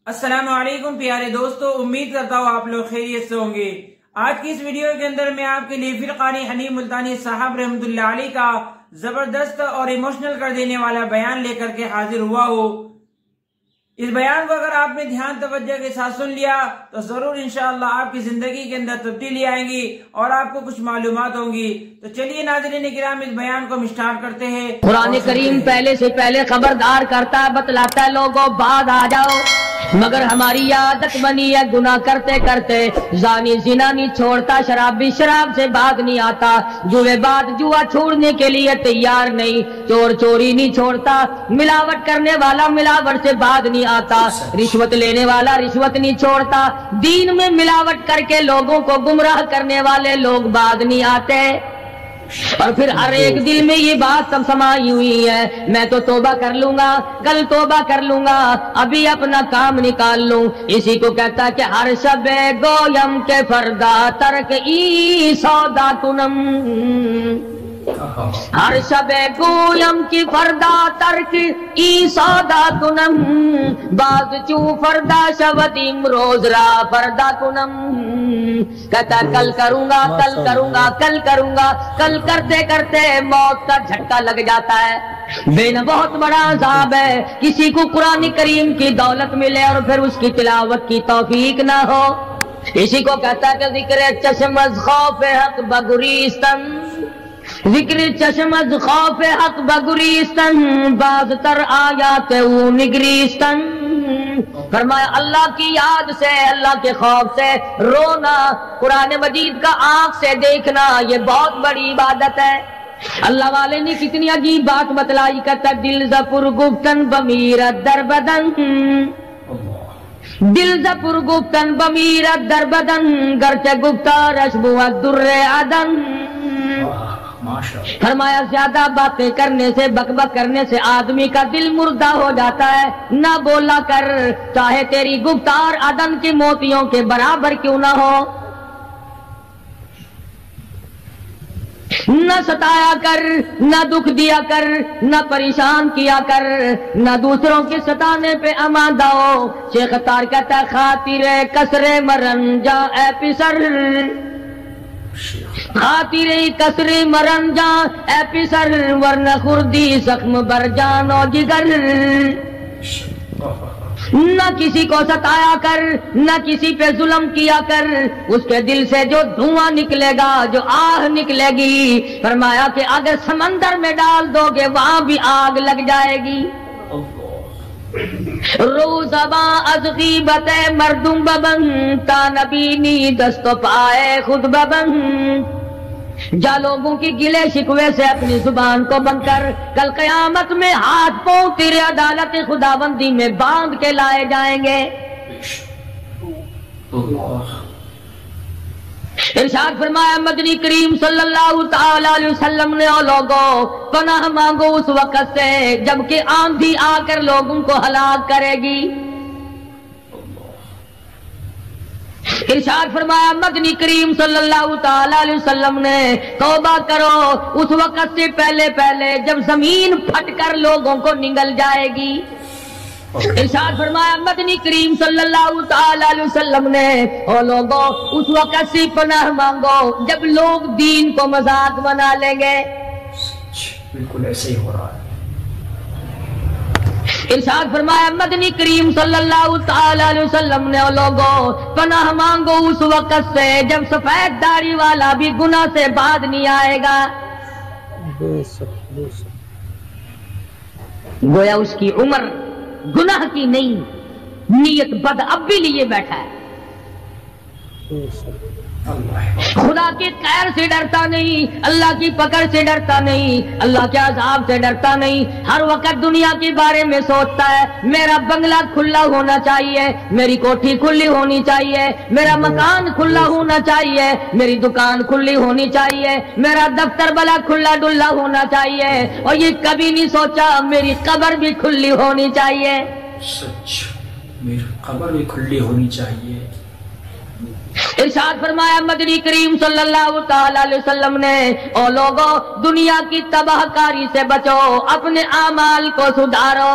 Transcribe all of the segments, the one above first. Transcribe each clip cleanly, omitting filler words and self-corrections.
السلام علیکم پیارے دوستو، امید کرتا ہوں آپ لوگ خیریت سے ہوں گے۔ آج کی اس ویڈیو کے اندر میں آپ کے لیے فرقانی حنیف ملتانی صاحب رحمۃ اللہ علیہ کا زبردست اور ایموشنل کر دینے والا بیان لے کر کے حاضر ہوا ہوں۔ اس بیان کو اگر آپ نے دھیان توجہ کے ساتھ سن لیا تو ضرور انشاءاللہ آپ کی زندگی کے اندر تبدیلی آئیں گی اور آپ کو کچھ معلومات ہوں گی۔ تو چلیے ناظرین کرام، اس بیان کو اسٹارٹ کرتے ہیں۔ قرآن کریم پہلے سے پہلے خبردار کرتا ہے، بتلاتا ہے لوگوں بعد آ جاؤ، مگر ہماری عادت بنی ہے گناہ کرتے کرتے زانی زنا نہیں چھوڑتا، شرابی شراب سے بعد نہیں آتا، جوے بعد جوا چھوڑنے کے لیے تیار نہیں، چور چوری نہیں چھوڑتا، ملاوٹ کرنے والا ملاوٹ سے بعد نہیں آتا، رشوت لینے والا رشوت نہیں چھوڑتا، دین میں ملاوٹ کر کے لوگوں کو گمراہ کرنے والے لوگ بعد نہیں آتے۔ اور پھر ہر ایک دل میں یہ بات سب سمائی ہوئی ہے، میں تو توبہ کر لوں گا، کل توبہ کر لوں گا، ابھی اپنا کام نکال لوں۔ اسی کو کہتا ہے کہ ہر شب گویم کے فردا ترک ای سودا کنم، ہر شب گویم کی فردا ترک ای سودا کنم، بعد چو فردا شودیم روز را فردا کنم۔ کہتا کل کروں گا کل کروں گا کل کروں گا، کل کرتے کرتے موت کا جھٹکا لگ جاتا ہے۔ بے بہت بڑا عذاب ہے کسی کو قرآن کریم کی دولت ملے اور پھر اس کی تلاوت کی توفیق نہ ہو۔ اسی کو کہتا ہے کہ ذکر چشم از خوف حق بگریستن، ذکر چشم از خوف حق بگریستن، باز تر آیات او نگریستن۔ فرمایا اللہ کی یاد سے، اللہ کے خوف سے رونا، قرآن مجید کا آنکھ سے دیکھنا، یہ بہت بڑی عبادت ہے۔ اللہ والے نے کتنی عجیب بات بتلائی، کہتا دل زپر گفتن بمیرت در بدن، دل زپر گفتن بمیرت در بدن، گرچہ گفتارش بود در عدن۔ فرمایا زیادہ باتیں کرنے سے، بک بک کرنے سے آدمی کا دل مردہ ہو جاتا ہے، نہ بولا کر، چاہے تیری گفتار عدن کے موتیوں کے برابر کیوں نہ ہو۔ نہ ستایا کر، نہ دکھ دیا کر، نہ پریشان کیا کر، نہ دوسروں کے ستانے پہ آمادہ ہو۔ شیخ تار کہتا خاطر کسر مرن جا اے پسر، خاطر کسر مرن جا اے پسر، ورنہ خردی زخم بر جان و جگر۔ نہ کسی کو ستایا کر، نہ کسی پہ ظلم کیا کر، اس کے دل سے جو دھواں نکلے گا، جو آہ نکلے گی، فرمایا کہ اگر سمندر میں ڈال دو گے وہاں بھی آگ لگ جائے گی۔ روزباں از غیبت مردم ببن، تا نبینی دست پائے خود ببن۔ جا لوگوں کی گلے شکوے سے اپنی زبان کو بند کر، کل قیامت میں ہاتھ پاؤں تیرے عدالت خداوندی میں باندھ کے لائے جائیں گے۔ ارشاد فرمایا مدنی کریم صلی اللہ تعالی علیہ وسلم نے، او لوگوں پناہ مانگو اس وقت سے جبکہ آندھی آ کر لوگوں کو ہلاک کرے گی۔ ارشاد فرمایا مدنی کریم صلی اللہ تعالی علیہ وسلم نے، توبہ کرو اس وقت سے پہلے پہلے جب زمین پھٹ کر لوگوں کو نگل جائے گی۔ ارشاد فرمایا مدنی کریم صلی اللہ تعالی علیہ وسلم نے، او لوگوں اس وقت سے پناہ مانگو جب لوگ دین کو مذاق بنا لیں گے۔ بالکل ایسے ہی ہو رہا ہے۔ ارشاد فرمایا مدنی کریم صلی اللہ تعالی علیہ وسلم نے، او لوگوں پناہ مانگو اس وقت سے جب سفید داڑھی والا بھی گناہ سے بعد نہیں آئے گا۔ گویا اس کی عمر گناہ کی نہیں، نیت بد اب بھی لیے بیٹھا ہے، خدا کی خیر سے ڈرتا نہیں، اللہ کی پکڑ سے ڈرتا نہیں، اللہ کے عذاب سے ڈرتا نہیں، ہر وقت دنیا کے بارے میں سوچتا ہے میرا بنگلہ کھلا ہونا چاہیے، میری کوٹھی کھلی ہونی چاہیے، میرا مکان کھلا ہونا چاہیے، میری دکان کھلی ہونی چاہیے، میرا دفتر بلا کھلا ڈلا ہونا چاہیے، اور یہ کبھی نہیں سوچا میری قبر بھی کھلی ہونی چاہیے۔ سچ، میری قبر بھی کھلی ہونی چاہیے۔ ارشاد فرمایا مدنی کریم صلی اللہ تعالی علیہ وسلم نے، او لوگوں دنیا کی تباہ کاری سے بچو، اپنے اعمال کو سدھارو۔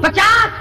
50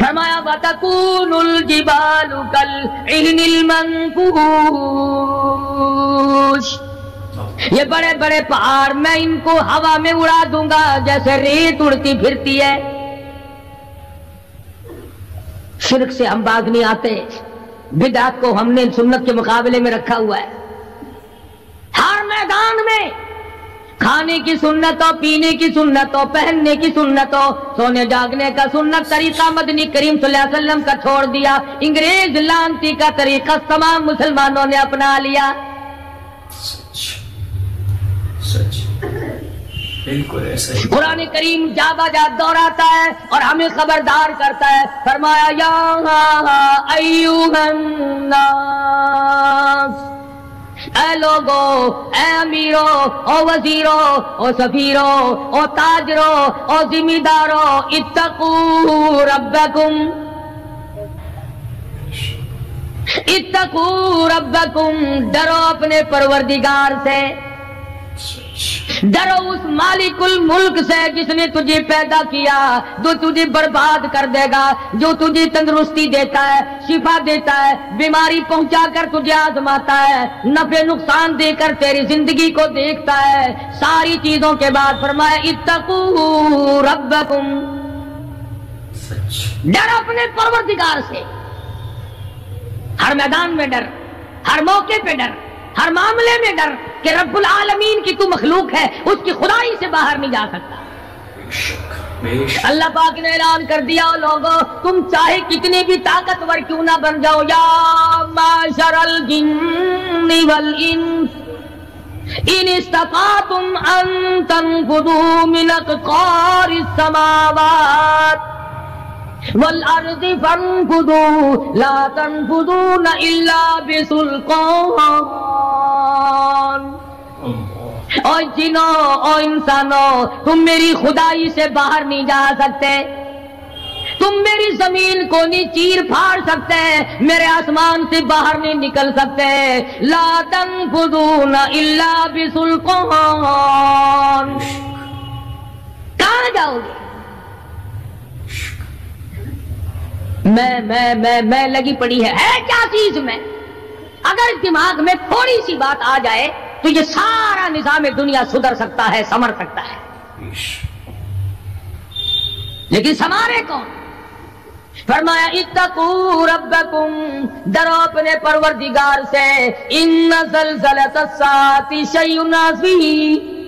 فرمایا وَتَكُونُ الْجِبَالُ كَالْعِهْنِ الْمَنْفُوشِ، یہ بڑے بڑے پہاڑ میں ان کو ہوا میں اڑا دوں گا جیسے ریت اڑتی پھرتی ہے۔ شرک سے ہم باز نہیں آتے، بدعت کو ہم نے سنت کے مقابلے میں رکھا ہوا ہے۔ ہر میدان میں کھانے کی سنت ہو، پینے کی سنت ہو، پہننے کی سنت ہو، سونے جاگنے کا سنت طریقہ مدنی کریم صلی اللہ علیہ وسلم کا چھوڑ دیا، انگریز لانتی کا طریقہ تمام مسلمانوں نے اپنا لیا۔ سچ بالکل ایسا ہی۔ قرآن کریم جا بجا دہراتا ہے اور ہمیں خبردار کرتا ہے، فرمایا یا ایھا الناس، اے لوگو، اے امیرو، او وزیرو، او سفیرو، او تاجرو، او ذمہ دارو، اتقوا ربکم، اتقوا ربکم، ڈرو اپنے پروردگار سے، ڈرو اس مالک الملک سے جس نے تجھے پیدا کیا، جو تجھے برباد کر دے گا، جو تجھے تندرستی دیتا ہے، شفا دیتا ہے، بیماری پہنچا کر تجھے آزماتا ہے، نفع نقصان دے کر تیری زندگی کو دیکھتا ہے۔ ساری چیزوں کے بعد فرمایا اتقوا ربکم، ڈر اپنے پروردگار سے، ہر میدان میں ڈر، ہر موقع پہ ڈر، ہر معاملے میں ڈر کہ رب العالمین کی تو مخلوق ہے، اس کی خدائی سے باہر نہیں جا سکتا۔ اللہ پاک نے اعلان کر دیا، لوگوں تم چاہے کتنے بھی طاقتور کیوں نہ بن جاؤ، یا معشر الجن والانس ان استطعتم ان تنفذوا من اقطار السماوات والارض فانفذوا لا تنفذون الا بسلطان۔ اور جنوں اور انسانوں، تم میری خدائی سے باہر نہیں جا سکتے، تم میری زمین کو نہیں چیر پھاڑ سکتے، میرے آسمان سے باہر نہیں نکل سکتے، لا تنفذون الا بسلطان۔ کہاں جاؤ گے؟ میں لگی پڑی ہے کیا چیز میں؟ اگر دماغ میں تھوڑی سی بات آ جائے تو یہ سارا نظام دنیا سدھر سکتا ہے، سمر سکتا ہے، لیکن سمارے کون؟ فرمایا اتقوا ربکم، ڈرو اپنے پروردگار سے، ان زلزلۃ الساعۃ شیء عظیم،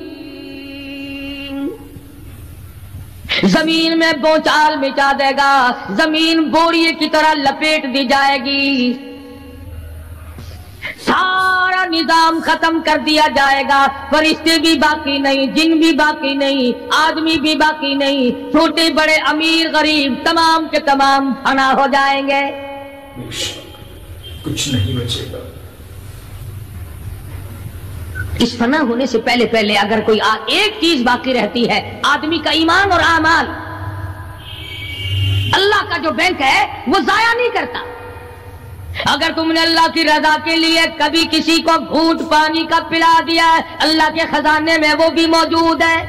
زمین میں بونچال مچا دے گا، زمین بوریے کی طرح لپیٹ دی جائے گی، سارا نظام ختم کر دیا جائے گا، فرشتے بھی باقی نہیں، جن بھی باقی نہیں، آدمی بھی باقی نہیں، چھوٹے بڑے امیر غریب تمام کے تمام فنا ہو جائیں گے، کچھ نہیں بچے گا۔ اس فنا ہونے سے پہلے پہلے اگر کوئی ایک چیز باقی رہتی ہے، آدمی کا ایمان اور اعمال، اللہ کا جو بینک ہے وہ ضائع نہیں کرتا۔ اگر تم نے اللہ کی رضا کے لیے کبھی کسی کو گھونٹ پانی کا پلا دیا ہے، اللہ کے خزانے میں وہ بھی موجود ہے۔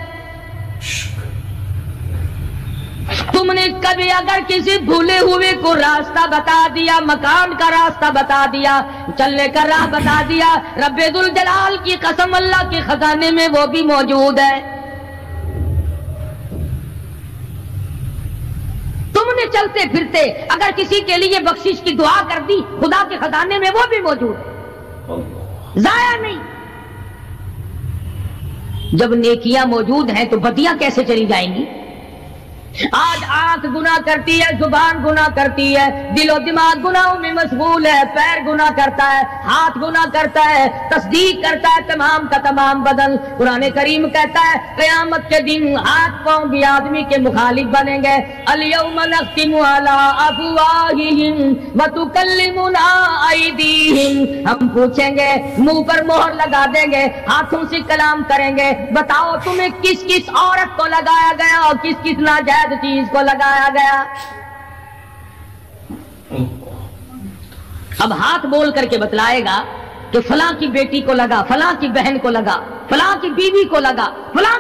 تم نے کبھی اگر کسی بھولے ہوئے کو راستہ بتا دیا، مکان کا راستہ بتا دیا، چلنے کا راہ بتا دیا، رب ذوالجلال کی قسم اللہ کے خزانے میں وہ بھی موجود ہے۔ تم نے چلتے پھرتے اگر کسی کے لیے بخشش کی دعا کر دی، خدا کے خزانے میں وہ بھی موجود ہے، ضائع نہیں۔ جب نیکیاں موجود ہیں تو بدیاں کیسے چلی جائیں گی؟ آج آنکھ گناہ کرتی ہے، زبان گناہ کرتی ہے، دل و دماغ گناہوں میں مشغول ہے، پیر گناہ کرتا ہے، ہاتھ گناہ کرتا ہے، تصدیق کرتا ہے تمام کا تمام بدن۔ قرآن کریم کہتا ہے قیامت کے دن ہاتھ پاؤں بھی آدمی کے مخالف بنیں گے۔ الیوم نختم علی افواہہم وتکلمنا ایدیہم، ہم پوچھیں گے، منہ پر مہر لگا دیں گے، ہاتھوں سے کلام کریں گے، بتاؤ تمہیں کس کس عورت کو لگایا گیا اور کس کس ناجائز چیز کو لگایا گیا؟ اب ہاتھ بول کر کے بتلائے گا کہ فلاں کی بیٹی کو لگا، فلاں کی بہن کو لگا، فلاں کی بیوی کو لگا، فلاں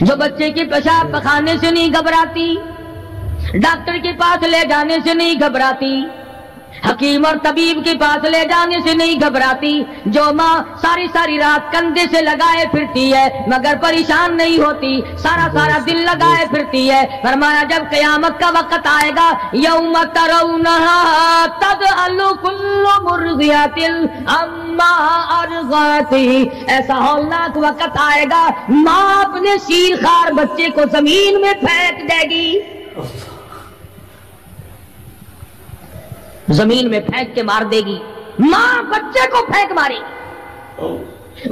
جو بچے کے پیشاب پخانے سے نہیں گھبراتی، ڈاکٹر کے پاس لے جانے سے نہیں گھبراتی، حکیم اور طبیب کے پاس لے جانے سے نہیں گھبراتی، جو ماں ساری ساری رات کندھے سے لگائے پھرتی ہے مگر پریشان نہیں ہوتی، سارا سارا دل لگائے پھرتی ہے، فرمایا جب قیامت کا وقت آئے گا یوم ترونہا تذہل کل مرضعۃ عما ارضعت، ایسا ہولناک وقت آئے گا ماں اپنے شیر خوار بچے کو زمین میں پھینک دے گی، زمین میں پھینک کے مار دے گی، ماں بچے کو پھینک مارے گی،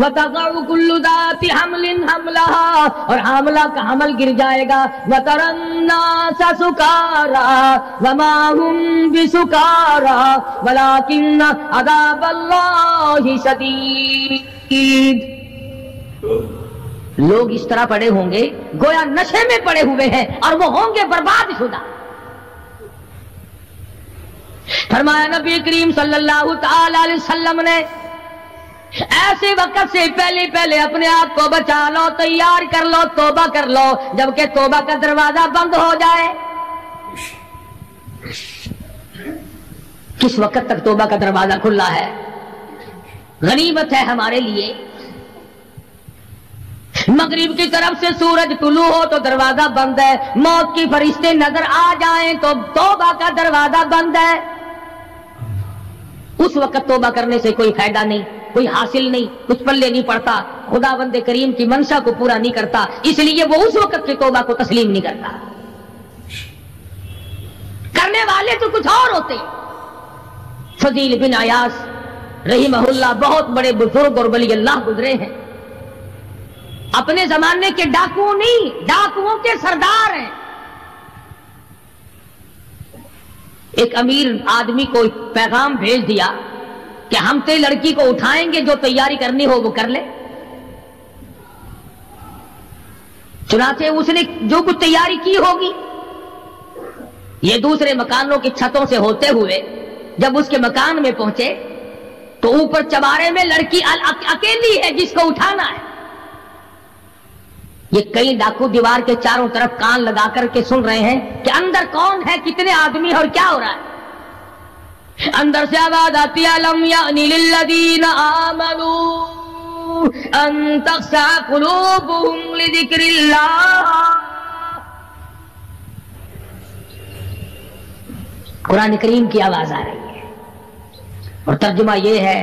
وَتَضَعُ كُلُّ ذَاتِ حَمْلٍ حَمْلَهَا، اور حاملہ کا حمل گر جائے گا، وَتَرَى النَّاسَ سُكَارَىٰ وَمَا هُمْ بِسُكَارَىٰ وَلَٰكِنَّ عَذَابَ اللَّهِ شَدِيدٌ۔ لوگ اس طرح پڑے ہوں گے گویا نشے میں پڑے ہوئے ہیں اور وہ ہوں گے برباد شدہ۔ فرمایا نبی کریم صلی اللہ تعالی علیہ وسلم نے ایسے وقت سے پہلے پہلے اپنے آپ کو بچا لو، تیار کر لو، توبہ کر لو، جبکہ توبہ کا دروازہ بند ہو جائے۔ کس وقت تک توبہ کا دروازہ کھلا ہے؟ غنیمت ہے ہمارے لیے۔ مغرب کی طرف سے سورج طلوع ہو تو دروازہ بند ہے، موت کے فرشتے نظر آ جائیں تو توبہ کا دروازہ بند ہے۔ اس وقت توبہ کرنے سے کوئی فائدہ نہیں، کوئی حاصل نہیں، کچھ پلے نہیں پڑتا، خداوند کریم کی منشا کو پورا نہیں کرتا، اس لیے وہ اس وقت کی توبہ کو تسلیم نہیں کرتا۔ کرنے والے تو کچھ اور ہوتے ہیں۔ فضیل بن عیاض رحمہ اللہ بہت بڑے بزرگ اور ولی اللہ گزرے ہیں، اپنے زمانے کے ڈاکو نہیں، ڈاکوؤں کے سردار ہیں۔ ایک امیر آدمی کو پیغام بھیج دیا کہ ہم تے لڑکی کو اٹھائیں گے، جو تیاری کرنی ہو وہ کر لے۔ چنانچہ اس نے جو کچھ تیاری کی ہوگی، یہ دوسرے مکانوں کی چھتوں سے ہوتے ہوئے جب اس کے مکان میں پہنچے تو اوپر چوارے میں لڑکی اکیلی ہے جس کو اٹھانا ہے۔ یہ کئی ڈاکو دیوار کے چاروں طرف کان لگا کر کے سن رہے ہیں کہ اندر کون ہے، کتنے آدمی اور کیا ہو رہا ہے۔ اندر سے آواز آتی ہے لم یأن للذین آمنوا ان تخشع قلوبهم لذکر اللہ۔ قرآن کریم کی آواز آ رہی ہے اور ترجمہ یہ ہے،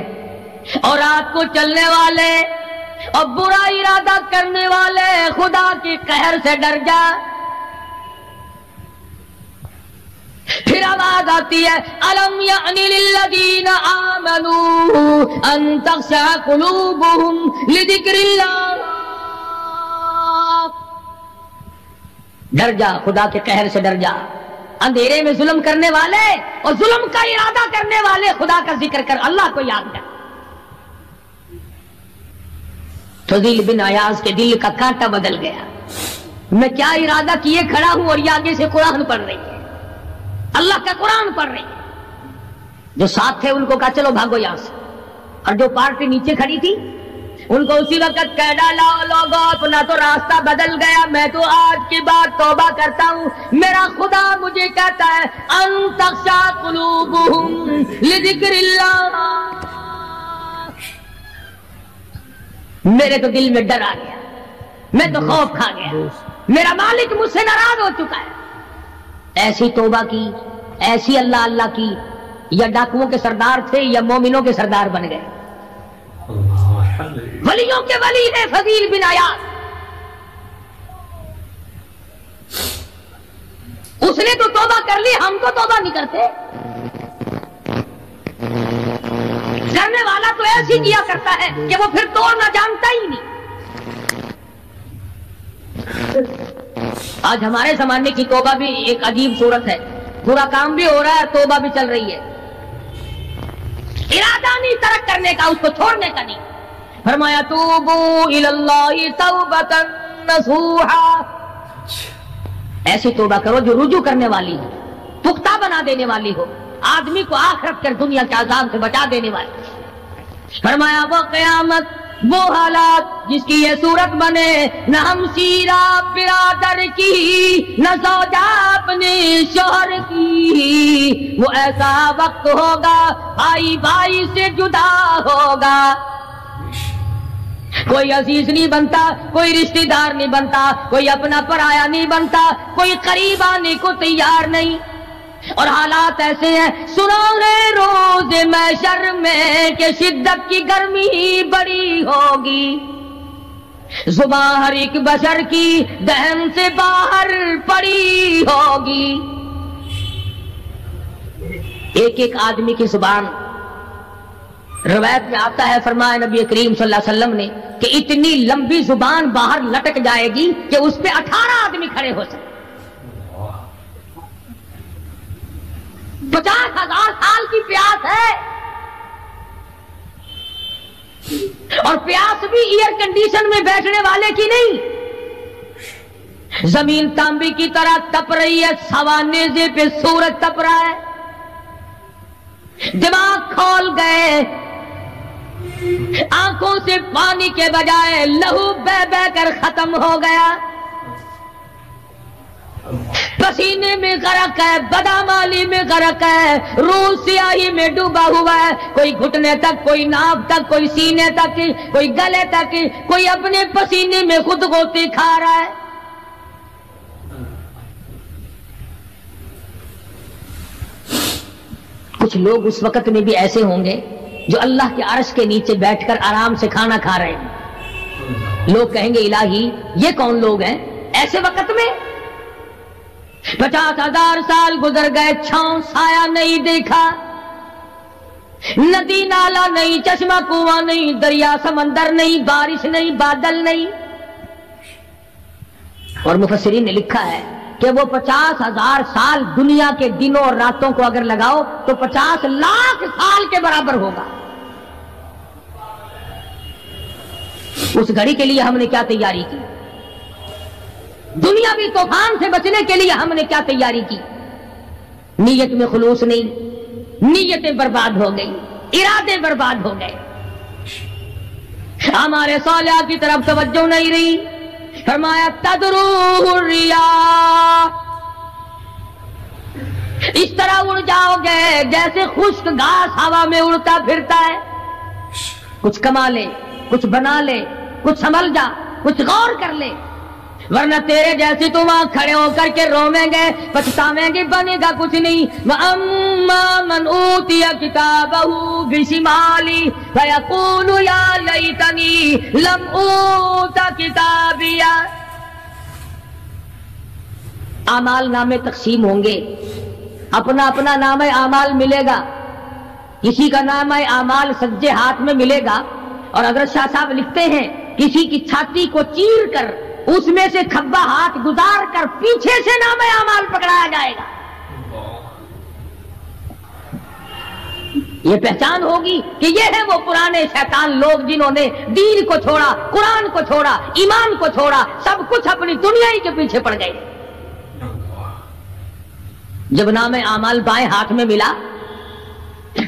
اور رات کو چلنے والے اور برا ارادہ کرنے والے خدا کے قہر سے ڈر جا۔ پھر آواز آتی ہے الم یأن للذین آمنوا ان تخشع قلوبهم لذکر اللہ۔ ڈر جا، خدا کے قہر سے ڈر جا۔ اندھیرے میں ظلم کرنے والے اور ظلم کا ارادہ کرنے والے خدا کا ذکر کر، اللہ کو یاد کر۔ فضیل بن عیاض کے دل کا کانٹا بدل گیا، میں کیا ارادہ کیے کھڑا ہوں اور یہ آگے سے قرآن پڑھ رہی ہے، اللہ کا قرآن پڑھ رہی ہے۔ جو ساتھ تھے ان کو کہا چلو بھاگو یہاں سے، اور جو پارٹی نیچے کھڑی تھی ان کو اسی وقت کہہ ڈالا لوگو اپنا تو راستہ بدل گیا، میں تو آج کے بعد توبہ کرتا ہوں، میرا خدا مجھے کہتا ہے ان تخشع قلوبهم لذکر اللہ۔ میرے تو دل میں ڈر آ گیا، میں تو خوف کھا گیا، میرا مالک مجھ سے ناراض ہو چکا ہے۔ ایسی توبہ کی، ایسی اللہ اللہ کی، یا ڈاکوؤں کے سردار تھے یا مومنوں کے سردار بن گئے۔ ولیوں کے ولی ہے فضیل بن عیاض۔ اس نے تو توبہ کر لی، ہم تو توبہ نہیں کرتے۔ کرنے والا تو ایسے کیا کرتا ہے کہ وہ پھر توڑنا جانتا ہی نہیں۔ آج ہمارے زمانے کی توبہ بھی ایک عجیب صورت ہے، برا کام بھی ہو رہا ہے، توبہ بھی چل رہی ہے۔ ارادہ نہیں ترک کرنے کا، اس کو چھوڑنے کا نہیں۔ فرمایا توبو الی اللہ توبۃ نصوحا، ایسی توبہ کرو جو رجوع کرنے والی ہو، پختہ بنا دینے والی ہو، آدمی کو آخرت کر دنیا کے عذاب سے بچا دینے والی۔ فرمایا وہ قیامت وہ حالات جس کی یہ صورت بنے، نہ ہم سیرا برادر کی، نہ زوجہ اپنے شوہر کی، وہ ایسا وقت ہوگا بھائی بھائی سے جدا ہوگا، کوئی عزیز نہیں بنتا، کوئی رشتہ دار نہیں بنتا، کوئی اپنا پرایا نہیں بنتا، کوئی قریب آنے کو تیار نہیں۔ اور حالات ایسے ہیں، سنو گے روز محشر میں کہ شدت کی گرمی بڑی ہوگی، زبان ہر ایک بشر کی دہن سے باہر پڑی ہوگی۔ ایک ایک آدمی کی زبان، روایت میں آتا ہے، فرمایا نبی کریم صلی اللہ علیہ وسلم نے کہ اتنی لمبی زبان باہر لٹک جائے گی کہ اس پہ 18 آدمی کھڑے ہو سکتے۔ 50,000 سال کی پیاس ہے، اور پیاس بھی ایئر کنڈیشن میں بیٹھنے والے کی نہیں، زمین تانبے کی طرح تپ رہی ہے، سوانیزے پہ سورج تپ رہا ہے، دماغ کھول گئے، آنکھوں سے پانی کے بجائے لہو بہ بہ کر ختم ہو گیا، پسینے میں غرق ہے، بدامالی میں غرق ہے، روح سیاہی میں ڈوبا ہوا ہے، کوئی گھٹنے تک، کوئی ناک تک، کوئی سینے تک، کوئی گلے تک، کوئی اپنے پسینے میں خود غوطے کھا رہا ہے۔ کچھ لوگ اس وقت میں بھی ایسے ہوں گے جو اللہ کے عرش کے نیچے بیٹھ کر آرام سے کھانا کھا رہے ہیں، لوگ کہیں گے الہی یہ کون لوگ ہیں ایسے وقت میں؟ 50,000 سال گزر گئے، چھاؤں سایہ نہیں دیکھا، ندی نالا نہیں، چشمہ کنواں نہیں، دریا سمندر نہیں، بارش نہیں، بادل نہیں۔ اور مفسرین نے لکھا ہے کہ وہ 50,000 سال دنیا کے دنوں اور راتوں کو اگر لگاؤ تو 50 لاکھ سال کے برابر ہوگا۔ اس گھڑی کے لیے ہم نے کیا تیاری کی؟ دنیاوی طوفان سے بچنے کے لیے ہم نے کیا تیاری کی؟ نیت میں خلوص نہیں، نیتیں برباد ہو گئی، ارادے برباد ہو گئے، ہمارے صالحہ کی طرف توجہ نہیں رہی۔ فرمایا تدروہ الریاح، اس طرح اڑ جاؤ گے جیسے خشک گھاس ہوا میں اڑتا پھرتا ہے۔ کچھ کما لے، کچھ بنا لے، کچھ سنبھل جا، کچھ غور کر لے، ورنہ تیرے جیسے تو وہاں کھڑے ہو کر کے رویں گے، پچھتاویں گے، بنے گا کچھ نہیں۔ وَأَمَّا مَنْ أُوتِيَ كِتَابَهُ بِشِمَالِهِ فَيَقُولُ يَا لَيْتَنِي لَمْ أُوتَ كِتَابِيَهْ۔ اعمال نامے تقسیم ہوں گے، اپنا اپنا نامہ اعمال ملے گا، کسی کا نامہ اعمال سجے ہاتھ میں ملے گا، اور حضرت شاہ صاحب لکھتے ہیں کسی کی چھاتی کو چیر کر اس میں سے کھبا ہاتھ گزار کر پیچھے سے نامہ اعمال پکڑایا جائے گا۔ یہ پہچان ہوگی کہ یہ ہے وہ پرانے شیطان لوگ جنہوں نے دین کو چھوڑا، قرآن کو چھوڑا، ایمان کو چھوڑا، سب کچھ اپنی دنیا ہی کے پیچھے پڑ گئے۔ جب نامہ اعمال بائیں ہاتھ میں ملا،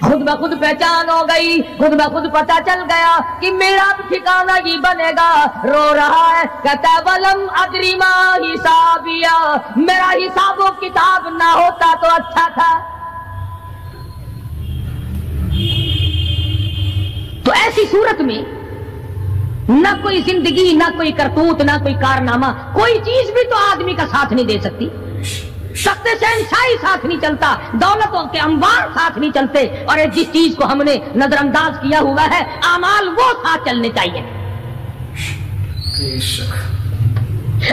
خود بخود پہچان ہو گئی، خود بخود پتہ چل گیا کہ میرا ٹھکانہ ہی بنے گا۔ رو رہا ہے، کہتا ہے وَلَمْ أَدْرِ مَا حِسَابِيَهْ، میرا حساب و کتاب نہ ہوتا تو اچھا تھا۔ تو ایسی صورت میں نہ کوئی زندگی، نہ کوئی کرتوت، نہ کوئی کارنامہ، کوئی چیز بھی تو آدمی کا ساتھ نہیں دے سکتی۔ سخت شہنشاہی ساتھ نہیں چلتا، دولتوں کے انبار ساتھ نہیں چلتے، اور جس چیز کو ہم نے نظر انداز کیا ہوا ہے اعمال وہ ساتھ چلنے چاہیے۔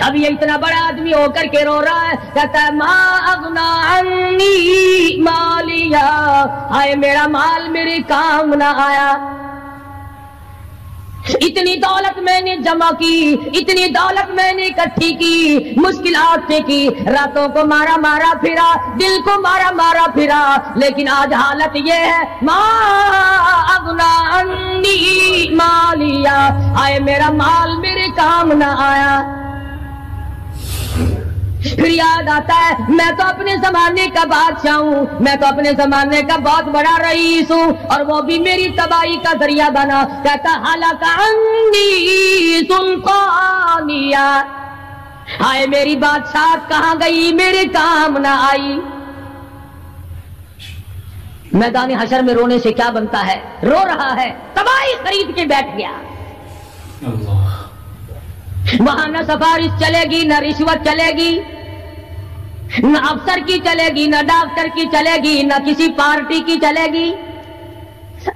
اب یہ اتنا بڑا آدمی ہو کر کے رو رہا ہے، کہتا ہے ما اغنا عنی مالیا، ہائے میرا مال میرے کام نہ آیا، اتنی دولت میں نے جمع کی، اتنی دولت میں نے اکٹھی کی، مشکلات سے کی، راتوں کو مارا مارا پھرا، دل کو مارا مارا پھرا، لیکن آج حالت یہ ہے ما اغنا عنی مالیا، آئے میرا مال میرے کام نہ آیا۔ پھر یاد آتا ہے میں تو اپنے زمانے کا بادشاہ ہوں، میں تو اپنے زمانے کا بہت بڑا رئیس ہوں، اور وہ بھی میری تباہی کا ذریعہ بنا۔ کہتا ہلاک عنی سلطانیہ، ہائے میری بادشاہت کہاں گئی، میرے کام نہ آئی۔ میدان حشر میں رونے سے کیا بنتا ہے، رو رہا ہے، تباہی خرید کے بیٹھ گیا۔ وہاں نہ سفارش چلے گی، نہ رشوت چلے گی، نہ افسر کی چلے گی، نہ ڈاکٹر کی چلے گی، نہ کسی پارٹی کی چلے گی۔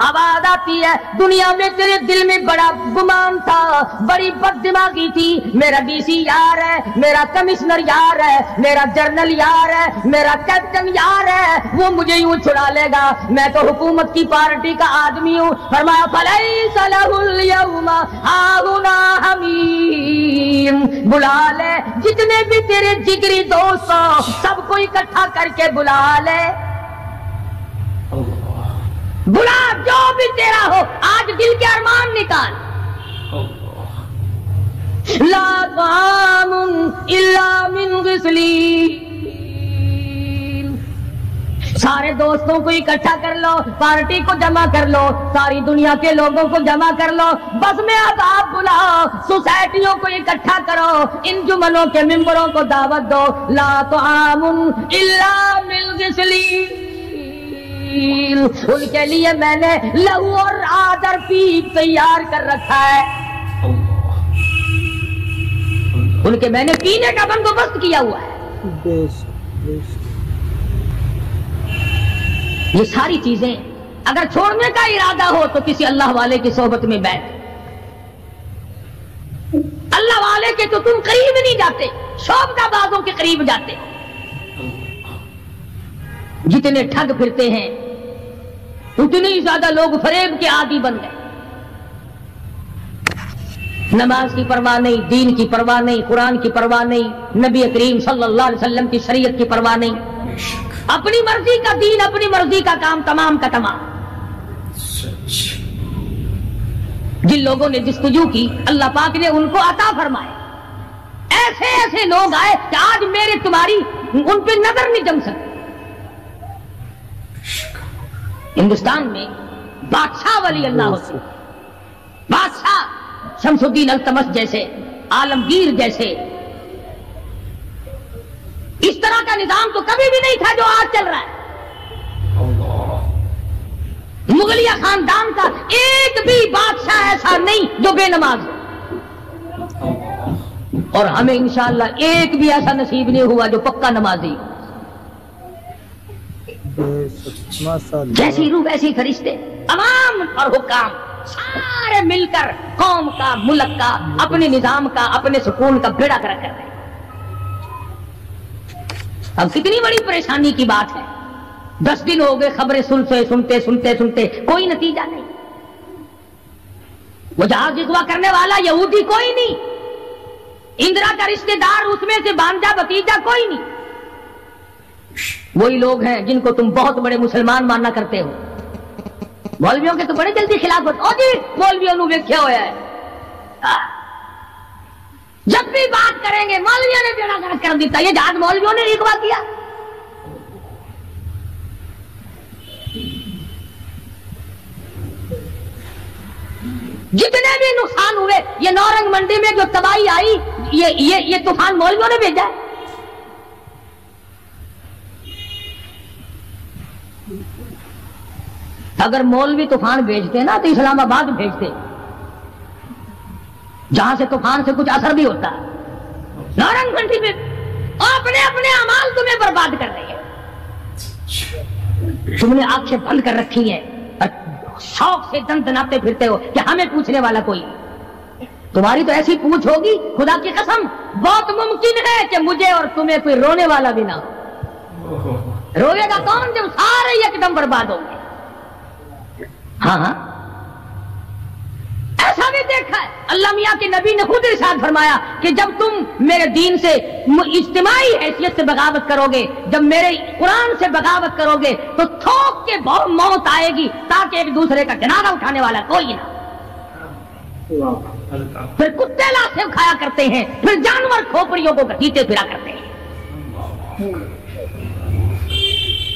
آواز آتی ہے دنیا میں تیرے دل میں بڑا گمان تھا، بڑی بد دماغی تھی، میرا ڈی سی یار ہے، میرا کمشنر یار ہے، میرا جنرل یار ہے، میرا کیپٹن یار ہے، وہ مجھے یوں چھڑا لے گا، میں تو حکومت کی پارٹی کا آدمی ہوں۔ فرمایا فلیس لہ اليوم ہاہنا حمیم، بلا لے جتنے بھی تیرے جگری دوست ہو سب کو اکٹھا کر کے بلا لے، بلا جو بھی تیرا ہو، آج دل کے ارمان نکال۔ لا طعام الا من غسلین، سارے دوستوں کو اکٹھا کر لو، پارٹی کو جمع کر لو، ساری دنیا کے لوگوں کو جمع کر لو، بس میں عذاب بلاؤ، سوسائٹیوں کو اکٹھا کرو، انجمنوں کے ممبروں کو دعوت دو۔ لا طعام الا من غسلین، ان کے لیے میں نے لہو اور آدر پیپ تیار کر رکھا ہے، ان کے میں نے پینے کا بندوبست کیا ہوا ہے۔ یہ ساری چیزیں اگر چھوڑنے کا ارادہ ہو تو کسی اللہ والے کی صحبت میں بیٹھ، اللہ والے کے تو تم قریب نہیں جاتے، شعبدہ بازوں کے قریب جاتے۔ جتنے ٹھگ پھرتے ہیں اتنے ہی زیادہ لوگ فریب کے عادی بن گئے، نماز کی پرواہ نہیں، دین کی پرواہ نہیں، قرآن کی پرواہ نہیں، نبی کریم صلی اللہ علیہ وسلم کی شریعت کی پرواہ نہیں، اپنی مرضی کا دین، اپنی مرضی کا کام، تمام کا تمام۔ جن لوگوں نے جستجو کی اللہ پاک نے ان کو عطا فرمائے، ایسے ایسے لوگ آئے کہ آج میرے تمہاری ان پہ نظر نہیں جم سکتی۔ ہندوستان میں بادشاہ ولی اللہ ہوتے، بادشاہ شمس الدین التمش جیسے، عالمگیر جیسے، اس طرح کا نظام تو کبھی بھی نہیں تھا جو آج چل رہا ہے۔ مغلیہ خاندان کا ایک بھی بادشاہ ایسا نہیں جو بے نماز ہو، اور ہمیں انشاءاللہ ایک بھی ایسا نصیب نہیں ہوا جو پکا نمازی۔ جیسی روح ویسی فرشتے، عوام اور حکام سارے مل کر قوم کا، ملک کا، اپنے نظام کا، اپنے سکون کا بیڑا گرک کر رہے ہیں۔ اب کتنی بڑی پریشانی کی بات ہے، 10 دن ہو گئے خبریں سنتے سنتے کوئی نتیجہ نہیں۔ وہ جہاز اغوا کرنے والا یہودی کوئی نہیں، اندرا کا رشتہ دار اس میں سے بانجا بتیجا کوئی نہیں، وہی لوگ ہیں جن کو تم بہت بڑے مسلمان ماننا کرتے ہو۔ مولویوں کے تو بڑے جلدی خلاف ہوتے، او جی مولویوں نے ویکھیا ہوا ہے، جب بھی بات کریں گے مولویوں نے بیڑا گرک کر دیتا، یہ جہاز مولویوں نے اغوا کیا۔ جتنے بھی نقصان ہوئے، یہ نورنگ منڈی میں جو تباہی آئی، یہ طوفان مولویوں نے بھیجا ہے۔ اگر مولوی طوفان بھیجتے نا تو اسلام آباد بھیجتے، جہاں سے طوفان سے کچھ اثر بھی ہوتا ہے۔ نورنگ منڈی میں اپنے اپنے اعمال تمہیں برباد کر رہے ہیں، تم نے آنکھیں بند کر رکھی ہیں اور شوق سے دن دناتے پھرتے ہو کہ ہمیں پوچھنے والا کوئی نہیں۔ تمہاری تو ایسی پوچھ ہوگی خدا کی قسم، بہت ممکن ہے کہ مجھے اور تمہیں کوئی رونے والا بھی نہ ہو۔ روئے گا کون جب سارے ایک دم برباد ہوں گے؟ ہاں ایسا بھی دیکھا ہے، اللہ میاں کے نبی نے خود ارشاد فرمایا کہ جب تم میرے دین سے اجتماعی حیثیت سے بغاوت کرو گے، جب میرے قرآن سے بغاوت کرو گے تو تھوک کے موت آئے گی، تاکہ ایک دوسرے کا جنازہ اٹھانے والا کوئی نہ۔ پھر کتے لاشیں کھایا کرتے ہیں، پھر جانور کھوپڑیوں کو گھسیٹے پھرا کرتے ہیں۔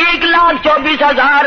1,24,000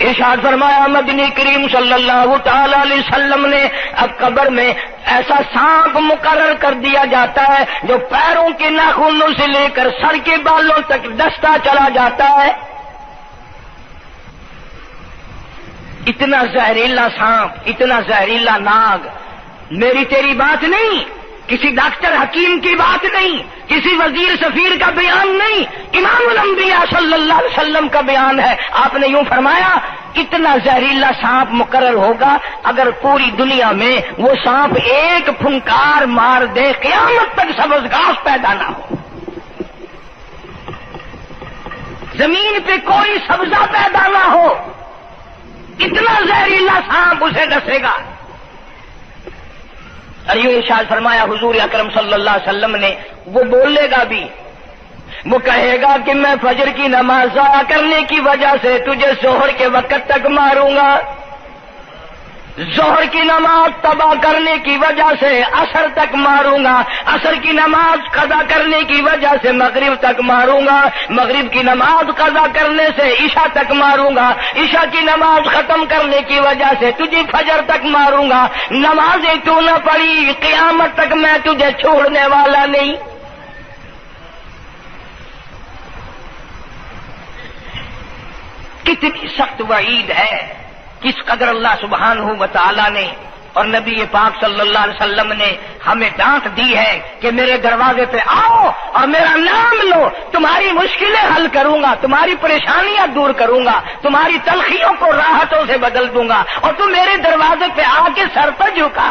ارشاد فرمایا مدنی کریم صلی اللہ تعالی علیہ وسلم نے اب قبر میں ایسا سانپ مقرر کر دیا جاتا ہے جو پیروں کے ناخنوں سے لے کر سر کے بالوں تک ڈستا چلا جاتا ہے. اتنا زہریلا سانپ، اتنا زہریلا ناگ. میری تیری بات نہیں، کسی ڈاکٹر حکیم کی بات نہیں، کسی وزیر سفیر کا بیان نہیں، امام الانبیاء صلی اللہ علیہ وسلم کا بیان ہے. آپ نے یوں فرمایا اتنا زہریلا سانپ مقرر ہوگا اگر پوری دنیا میں وہ سانپ ایک پھنکار مار دے قیامت تک سبز گھاس پیدا نہ ہو، زمین پہ کوئی سبزہ پیدا نہ ہو، اتنا زہریلا سانپ اسے ڈسے گا. اور یوں ارشاد فرمایا حضور اکرم صلی اللہ علیہ وسلم نے، وہ بولے گا بھی، وہ کہے گا کہ میں فجر کی نماز ضائع کرنے کی وجہ سے تجھے ظہر کے وقت تک ماروں گا، ظہر کی نماز تباہ کرنے کی وجہ سے عصر تک ماروں گا، عصر کی نماز قضا کرنے کی وجہ سے مغرب تک ماروں گا، مغرب کی نماز قضا کرنے سے عشاء تک ماروں گا، عشاء کی نماز ختم کرنے کی وجہ سے تجھے فجر تک ماروں گا. نمازیں تو نہ پڑھی قیامت تک میں تجھے چھوڑنے والا نہیں. کتنی سخت وعید ہے، کس قدر اللہ سبحانہ و تعالی نے اور نبی پاک صلی اللہ علیہ وسلم نے ہمیں ڈانٹ دی ہے کہ میرے دروازے پہ آؤ اور میرا نام لو، تمہاری مشکلیں حل کروں گا، تمہاری پریشانیاں دور کروں گا، تمہاری تلخیوں کو راحتوں سے بدل دوں گا، اور تم میرے دروازے پہ آ کے سر پر جھکا.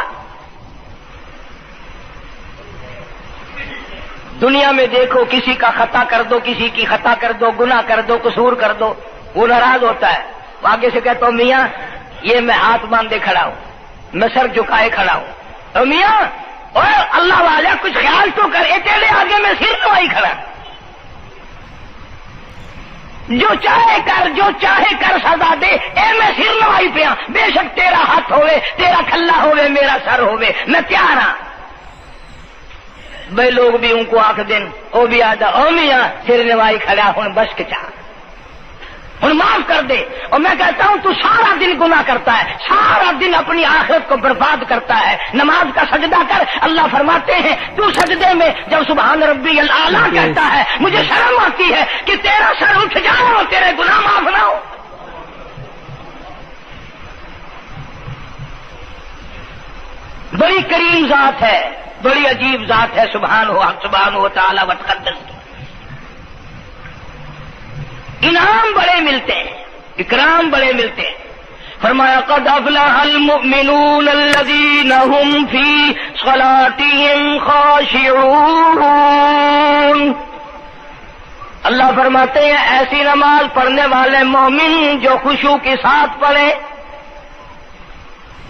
دنیا میں دیکھو کسی کا خطا کر دو، کسی کی خطا کر دو، گناہ کر دو، قصور کر دو، وہ ناراض ہوتا ہے. وہ آگے سے کہتا ہوں میاں یہ میں ہاتھ باندھے کھڑا ہوں، میں سر جھکائے کھڑا ہوں، اور میاں اور اللہ والا کچھ خیال تو کر، تیرے آگے میں سر نوائی کھڑا، جو چاہے کر، جو چاہے کر سزا دے، اے میں سر نوائی پہ ہاں، بے شک تیرا ہاتھ ہوئے، تیرا کھلا ہوئے، میرا سر ہوئے، میں تیار ہاں. بھائی لوگ بھی ان کو آخ دن وہ بھی آدھا او میاں سر نوائی کھڑا ہوں بس کے چاہ ہوں معاف کر دے. اور میں کہتا ہوں تو سارا دن گناہ کرتا ہے، سارا دن اپنی آخرت کو برباد کرتا ہے. نماز کا سجدہ کر، اللہ فرماتے ہیں تو سجدے میں جب سبحان ربی الاعلیٰ کہتا ہے مجھے شرم آتی ہے کہ تیرا سر اٹھ جائے اور تیرے گناہ معاف نہ ہو. بڑی کریم ذات ہے، بڑی عجیب ذات ہے سبحانہ و تعالی و تقدس. انعام بڑے ملتے ہیں، اکرام بڑے ملتے ہیں. فرمایا قد افلح المؤمنون الذین هم فی صلاتهم خاشعون. اللہ فرماتے ہیں ایسی نماز پڑھنے والے مومن جو خشوع کے ساتھ پڑھیں،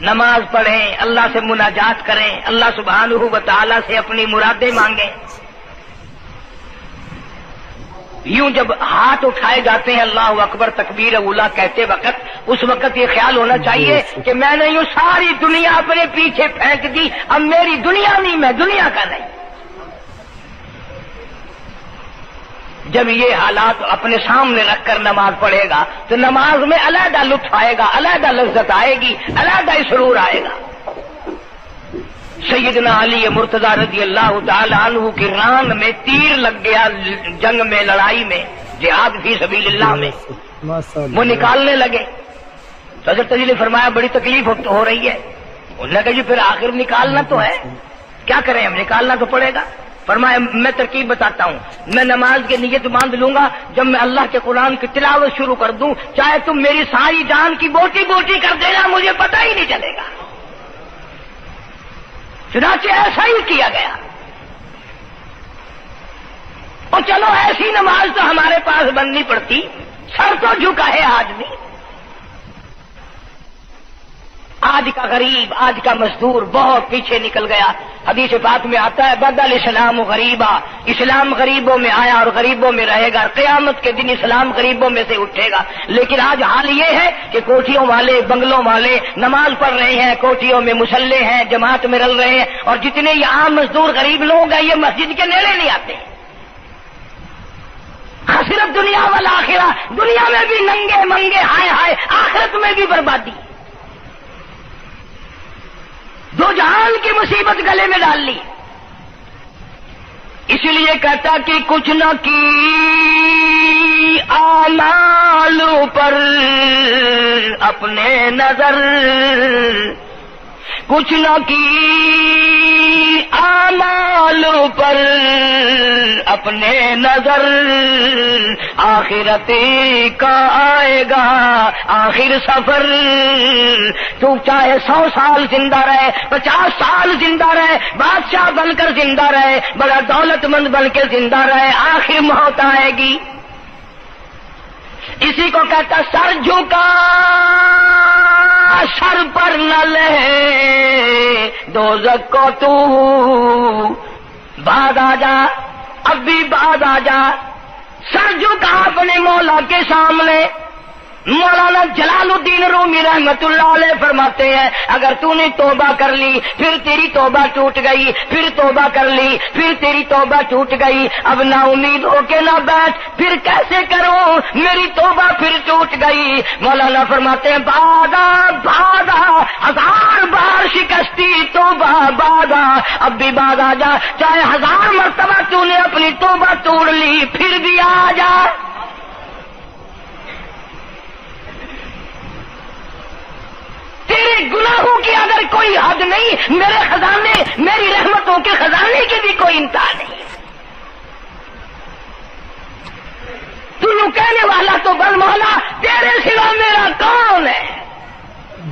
نماز پڑھیں، اللہ سے مناجات کریں، اللہ سبحانہ و تعالی سے اپنی مرادیں مانگیں. یوں جب ہاتھ اٹھائے جاتے ہیں اللہ اکبر تکبیر اولا کہتے وقت، اس وقت یہ خیال ہونا چاہیے کہ میں نے یوں ساری دنیا اپنے پیچھے پھینک دی، اب میری دنیا نہیں، میں دنیا کا نہیں. جب یہ حالات اپنے سامنے رکھ کر نماز پڑھے گا تو نماز میں علیحدہ لطف آئے گا، علیحدہ لذت آئے گی، علیحدہ سرور آئے گا. سیدنا علی مرتضی رضی اللہ تعالی عنہ کی ران میں تیر لگ گیا جنگ میں، لڑائی میں، جہاد فی سبیل اللہ میں، وہ نکالنے لگے تو حضرت علی نے فرمایا بڑی تکلیف ہو رہی ہے. انہوں نے کہا جی پھر آخر نکالنا تو ہے، کیا کریں ہم، نکالنا تو پڑے گا. فرمایا میں ترکیب بتاتا ہوں، میں نماز کی نیت باندھ لوں گا، جب میں اللہ کے قرآن کی تلاوت شروع کر دوں چاہے تم میری ساری جان کی بوٹی بوٹی کر دینا مجھے پتہ ہی نہیں چلے گا. چنانچہ ایسا ہی کیا گیا. اور چلو ایسی نماز تو ہمارے پاس بننی پڑتی، سر تو جھکا ہے آدمی. آج کا غریب، آج کا مزدور بہت پیچھے نکل گیا. حدیث پاک میں آتا ہے بدل اسلام غریبا، اسلام غریبوں میں آیا اور غریبوں میں رہے گا، قیامت کے دن اسلام غریبوں میں سے اٹھے گا. لیکن آج حال یہ ہے کہ کوٹھیوں والے، بنگلوں والے نماز پڑھ رہے ہیں، کوٹھیوں میں مصلے ہیں، جماعت میں رل رہے ہیں، اور جتنے یہ عام مزدور غریب لوگ ہیں یہ مسجد کے نیڑے نہیں آتے. خسرت دنیا والآخرہ، دنیا میں بھی ننگے منگے ہائے ہائے، آخرت میں بھی بربادی، دو جہان کی مصیبت گلے میں ڈال لی۔ اس لیے کہتا کہ کچھ نہ کی اعمال پر اپنے نظر، کچھ نہ کی اعمال پر اپنے نظر، آخرت کا آئے گا آخر سفر۔ تو چاہے 100 سال زندہ رہے، 50 سال زندہ رہے، بادشاہ بن کر زندہ رہے، بڑا دولت مند بن کے زندہ رہے، آخر موت آئے گی۔ اسی کو کہتا سر جھکا سر پر نہ لے دوزخ کو تو، بعد آ جا اب بھی بعد آ جا، سر جھکا اپنے مولا کے سامنے۔ مولانا جلال الدین رومی رحمت اللہ علیہ فرماتے ہیں اگر تو نے توبہ کر لی پھر تیری توبہ ٹوٹ گئی، پھر توبہ کر لی پھر تیری توبہ ٹوٹ گئی، اب نا امید ہو کے نہ بیٹھ، پھر کیسے کروں میری توبہ پھر ٹوٹ گئی۔ مولانا فرماتے ہیں بادا بادا 1000 بار شکستی توبہ بادا، اب بھی بعد آ جا، چاہے 1000 مرتبہ تو نے اپنی توبہ توڑ لی پھر بھی آ جا۔ تیرے گناہوں کی اگر کوئی حد نہیں، میرے خزانے میری رحمتوں کے خزانے کی بھی کوئی انتہا نہیں۔ تو یوں کہنے والا تو بل مولا تیرے سوا میرا کون ہے،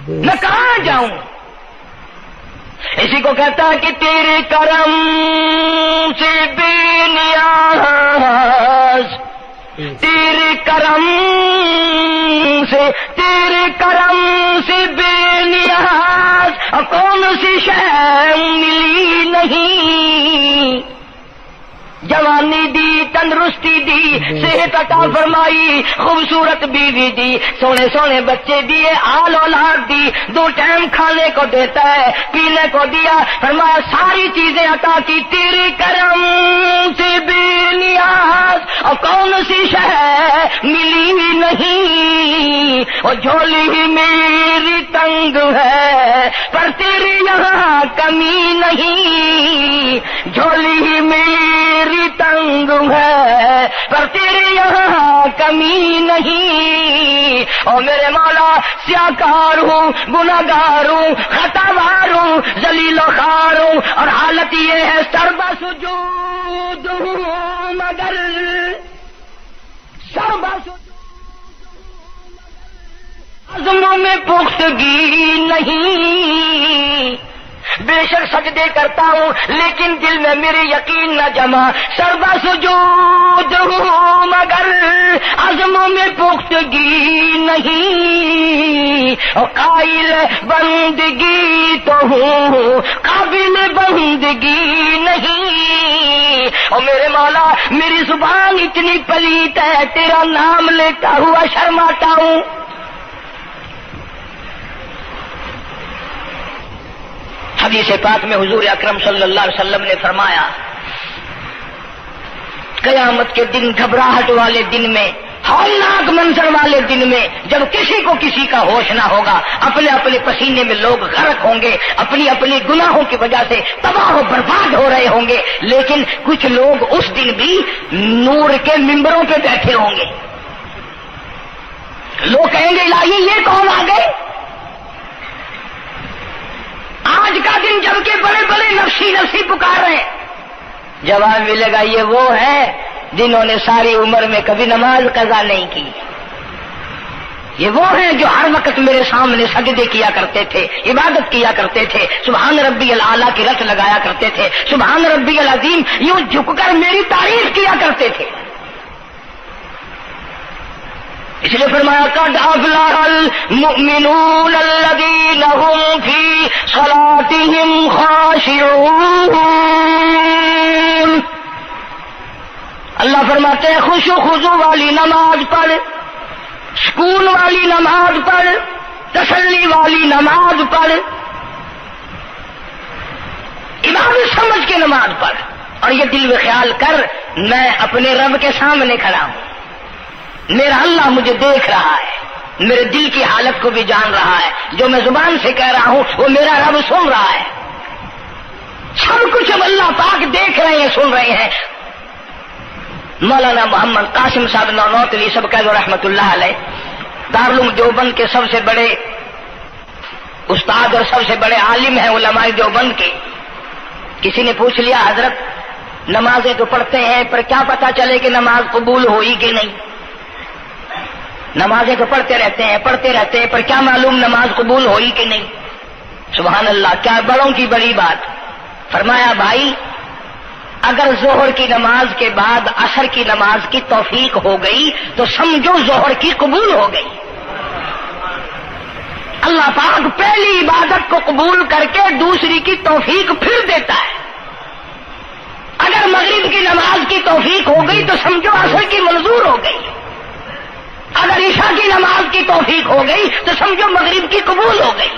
میں کہاں جاؤں؟ اسی کو کہتا ہے کہ تیرے کرم سے بے نیاز، تیرے کرم سے بے نیاز، اور کون سی شے ملی نہیں، جوانی دی تندرستی دی صحت عطا فرمائی، خوبصورت بیوی دی، سونے سونے بچے دیے، آل اولاد دی، 2 ٹائم کھانے کو دیتا ہے، پینے کو دیا، فرمایا ساری چیزیں عطا کی، تیرے کرم سے بے نیاز، اور کون سی شے ملی نہیں، اور جھولی ہی میری تنگ ہے پر تیرے یہاں کمی نہیں، جھولی ہی میری تنگ ہے پر تیرے یہاں کمی نہیں۔ اور میرے مولا سیاکار ہوں، گناہگار ہوں، خطاوار ہوں، ذلیل و خوار ہوں، اور حالت یہ ہے سربا سجود ہوں مگر سربا عزموں میں پختگی نہیں، بے شک سجدے کرتا ہوں لیکن دل میں میرے یقین نہ جمع، سربا سجود ہوں مگر عزموں میں پختگی نہیں، اور قائل بندگی تو ہوں قابل بندگی نہیں۔ اور میرے مولا میری زبان اتنی پلیت ہے تیرا نام لیتا ہوا شرماتا ہوں۔ حدیث پاک میں حضور اکرم صلی اللہ علیہ وسلم نے فرمایا قیامت کے دن، گھبراہٹ والے دن میں، ہولناک منظر والے دن میں، جب کسی کو کسی کا ہوش نہ ہوگا، اپنے اپنے پسینے میں لوگ غرق ہوں گے، اپنی اپنی گناہوں کی وجہ سے تباہ و برباد ہو رہے ہوں گے، لیکن کچھ لوگ اس دن بھی نور کے ممبروں پہ بیٹھے ہوں گے، لوگ کہیں گے الہی یہ کون آ گئے؟ آج کا دن جب کہ بڑے بڑے نفسی نفسی پکار رہے ہیں، جواب ملے گا یہ وہ ہے جنہوں نے ساری عمر میں کبھی نماز قضا نہیں کی، یہ وہ ہیں جو ہر وقت میرے سامنے سجدے کیا کرتے تھے، عبادت کیا کرتے تھے، سبحان ربی الاعلیٰ کی رٹ لگایا کرتے تھے، سبحان ربی العظیم یوں جھک کر میری تعریف کیا کرتے تھے۔ اس لیے فرمایا قد افلح المؤمنون الذین هم فی صلاتهم خاشعون، اللہ فرماتے ہیں خوش و خضوع والی نماز پڑھ، سکون والی نماز پڑھ، تسلی والی نماز پڑھ، عبادت سمجھ کے نماز پڑھ، اور یہ دل میں خیال کر میں اپنے رب کے سامنے کھڑا ہوں، میرا اللہ مجھے دیکھ رہا ہے، میرے دل کی حالت کو بھی جان رہا ہے، جو میں زبان سے کہہ رہا ہوں وہ میرا رب سن رہا ہے، سب کچھ اب اللہ پاک دیکھ رہے ہیں، سن رہے ہیں۔ مولانا محمد قاسم صاحب نانوتوی سب کا رحمت اللہ علیہ دارالعلوم دیوبند کے سب سے بڑے استاد اور سب سے بڑے عالم ہیں علماء دیوبند کے۔ کسی نے پوچھ لیا حضرت نمازیں تو پڑھتے ہیں پر کیا پتا چلے کہ نماز قبول ہوئی کہ نہیں؟ نمازیں تو پڑھتے رہتے ہیں پر کیا معلوم نماز قبول ہوئی کہ نہیں؟ سبحان اللہ، کیا بڑوں کی بڑی بات۔ فرمایا بھائی اگر ظہر کی نماز کے بعد عصر کی نماز کی توفیق ہو گئی تو سمجھو ظہر کی قبول ہو گئی۔ اللہ پاک پہلی عبادت کو قبول کر کے دوسری کی توفیق پھر دیتا ہے۔ اگر مغرب کی نماز کی توفیق ہو گئی تو سمجھو عصر کی منظور ہو گئی، اگر عشاء کی نماز کی توفیق ہو گئی تو سمجھو مغرب کی قبول ہو گئی۔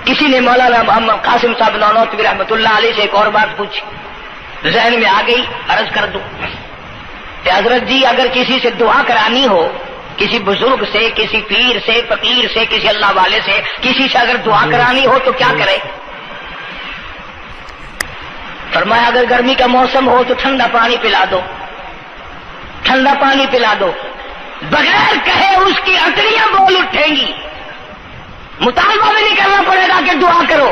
کسی نے مولانا محمد قاسم صاحب نانوتوی رحمۃ اللہ علیہ سے ایک اور بات پوچھی، ذہن میں آ گئی، عرض کر دوں کہ حضرت جی اگر کسی سے دعا کرانی ہو، کسی بزرگ سے، کسی پیر سے، فقیر سے، کسی اللہ والے سے، کسی سے اگر دعا کرانی ہو تو کیا کرے؟ فرمایا اگر گرمی کا موسم ہو تو ٹھنڈا پانی پلا دو، ٹھنڈا پانی پلا دو، بغیر کہے اس کی اٹریاں بول اٹھیں گی، مطالبہ بھی نہیں کرنا پڑے گا کہ دعا کرو،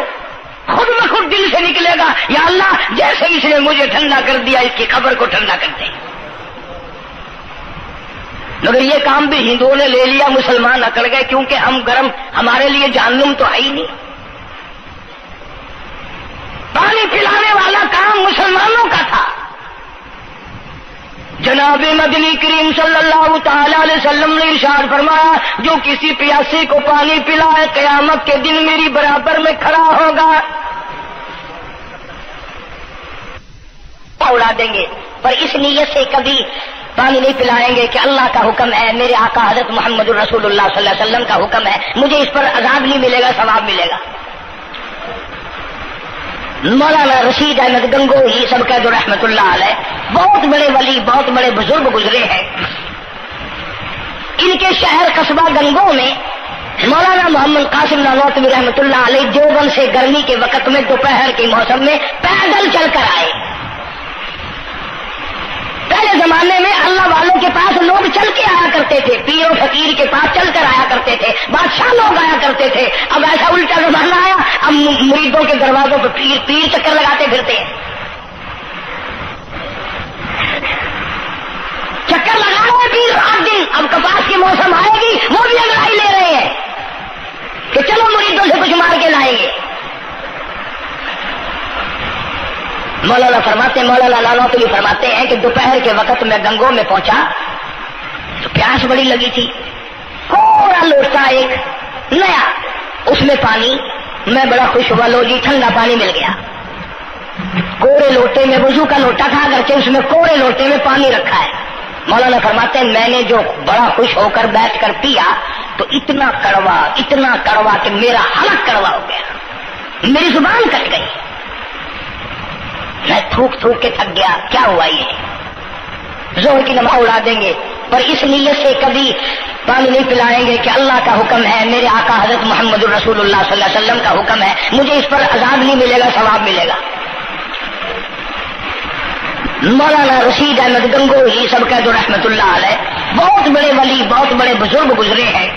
خود بخود دل سے نکلے گا یا اللہ جیسے اس نے مجھے ٹھنڈا کر دیا اس کی قبر کو ٹھنڈا کر دے۔ مگر یہ کام بھی ہندوؤں نے لے لیا، مسلمان اکڑ گئے کیونکہ ہم گرم، ہمارے لیے جہنم تو ہے ہی نہیں۔ پانی پلانے والا کام مسلمانوں کا تھا۔ جناب مدنی کریم صلی اللہ تعالی علیہ وسلم نے ارشاد فرمایا جو کسی پیاسے کو پانی پلائے قیامت کے دن میری برابر میں کھڑا ہوگا۔ اڑا دیں گے پر اس نیت سے کبھی پانی نہیں پلائیں گے کہ اللہ کا حکم ہے، میرے آقا حضرت محمد الرسول اللہ صلی اللہ علیہ وسلم کا حکم ہے، مجھے اس پر عذاب نہیں ملے گا، ثواب ملے گا۔ مولانا رشید احمد گنگوہی سب کا جو رحمت اللہ علیہ بہت بڑے ولی، بہت بڑے بزرگ گزرے ہیں۔ ان کے شہر قصبہ گنگو میں مولانا محمد قاسم نانوتوی رحمت اللہ علیہ دیوبند سے گرمی کے وقت میں دوپہر کے موسم میں پیدل چل کر آئے۔ پہلے زمانے میں اللہ والوں کے پاس لوگ چل کے آیا کرتے تھے، پیر و فقیر کے پاس چل کر آیا کرتے تھے، بادشاہ لوگ آیا کرتے تھے۔ اب ایسا الٹا زمانہ آیا، اب مریدوں کے دروازوں پہ پیر چکر لگاتے پھرتے ہیں۔ چکر لگا رہے ہیں پیر رات دن، اب کپاس کے موسم آئے گی وہ بھی انگڑائی لے رہے ہیں کہ چلو مریدوں سے کچھ مار کے لائیں گے۔ مولانا نانوتوی فرماتے ہیں کہ دوپہر کے وقت میں گنگو میں پہنچا تو پیاس بڑی لگی تھی، تھوڑا لوٹا ایک نیا، اس میں پانی، میں بڑا خوش ہوا، لو جی ٹھنڈا پانی مل گیا۔ کوڑے لوٹے میں، وضو کا لوٹا تھا اگرچہ اس میں کوڑے لوٹے میں پانی رکھا ہے۔ مولانا فرماتے ہیں میں نے جو بڑا خوش ہو کر بیٹھ کر پیا تو اتنا کڑوا کہ میرا حلق کڑوا ہو گیا، میری زبان کٹ گئی، میں تھوک کے تھک گیا۔ کیا ہوا یہ؟ ظہر کی نماز اڑا دیں گے پر اس نیت سے کبھی پانی نہیں پلائیں گے کہ اللہ کا حکم ہے، میرے آقا حضرت محمد الرسول اللہ صلی اللہ علیہ وسلم کا حکم ہے، مجھے اس پر عذاب نہیں ملے گا، ثواب ملے گا۔ مولانا رشید احمد گنگوہی سب کا جو رحمت اللہ علیہ بہت بڑے ولی، بہت بڑے بزرگ گزرے ہیں۔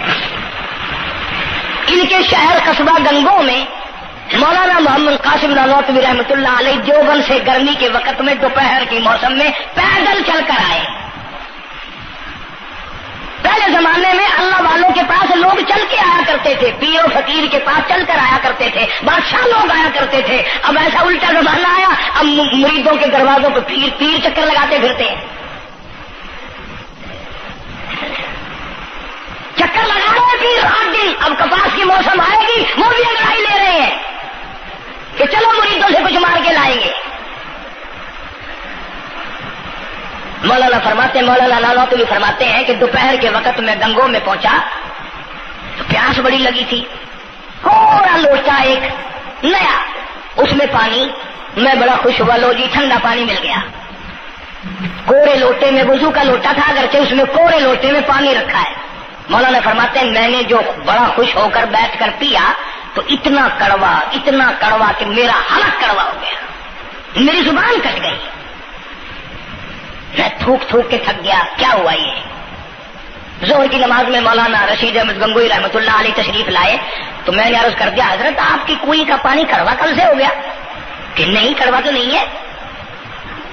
ان کے شہر قصبہ گنگو میں مولانا محمد قاسم نانوتوی رحمت اللہ علیہ دیوبند سے گرمی کے وقت میں دوپہر کے موسم میں پیدل چل کر آئے۔ پہلے زمانے میں اللہ والوں کے پاس لوگ چل کے آیا کرتے تھے، پیر و فقیر کے پاس چل کر آیا کرتے تھے، بادشاہ لوگ آیا کرتے تھے۔ اب ایسا الٹا زمانہ آیا، اب مریدوں کے دروازوں پہ پیر چکر لگاتے پھرتے ہیں۔ چکر لگا رہے ہیں پیر رات دن، اب کپاس کی موسم آئے گی وہ بھی انگڑائی لے رہے ہیں کہ چلو مریدوں سے کچھ مار کے لائیں گے۔ مولانا نانوتوی فرماتے ہیں کہ دوپہر کے وقت میں گنگو میں پہنچا تو پیاس بڑی لگی تھی، تھوڑا لوٹا ایک نیا، اس میں پانی، میں بڑا خوش ہوا، لو جی ٹھنڈا پانی مل گیا۔ کوڑے لوٹے میں، وضو کا لوٹا تھا اگرچہ اس میں کوڑے لوٹے میں پانی رکھا ہے۔ مولانا فرماتے ہیں میں نے جو بڑا خوش ہو کر بیٹھ کر پیا تو اتنا کڑوا کہ میرا حلق کڑوا ہو گیا، میری زبان کٹ گئی، میں تھوک کے تھک گیا۔ کیا ہوا یہ؟ ظہر کی نماز میں مولانا رشید احمد گنگوئی رحمۃ اللہ علیہ تشریف لائے تو میں نے عرض کر دیا حضرت آپ کی کنویں کا پانی کڑوا کل سے ہو گیا؟ کہ نہیں کڑوا تو نہیں ہے۔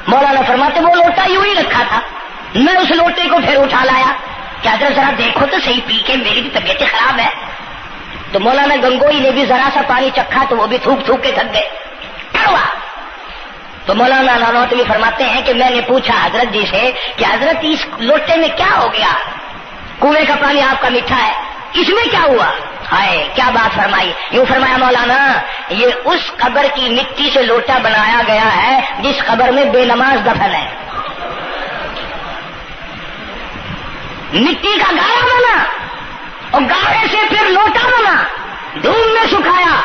مولانا فرماتے وہ لوٹا یوں ہی رکھا تھا، میں اس لوٹے کو پھر اٹھا لایا کہ حضرت ذرا دیکھو تو صحیح پی کے، میری بھی طبیعت خراب ہے۔ تو مولانا گنگوئی نے بھی ذرا سا پانی چکھا تو وہ بھی تھوک کے تھک گئے، کڑوا۔ تو مولانا نانوتوی فرماتے ہیں کہ میں نے پوچھا حضرت جی سے کہ حضرت اس لوٹے میں کیا ہو گیا؟ کنویں کا پانی آپ کا میٹھا ہے، اس میں کیا ہوا؟ ہائے کیا بات فرمائی! یوں فرمایا مولانا یہ اس قبر کی مٹی سے لوٹا بنایا گیا ہے جس قبر میں بے نماز دفن ہے۔ مٹی کا گاڑا بنا اور گاڑے سے پھر لوٹا بنا، دھوپ میں سکھایا،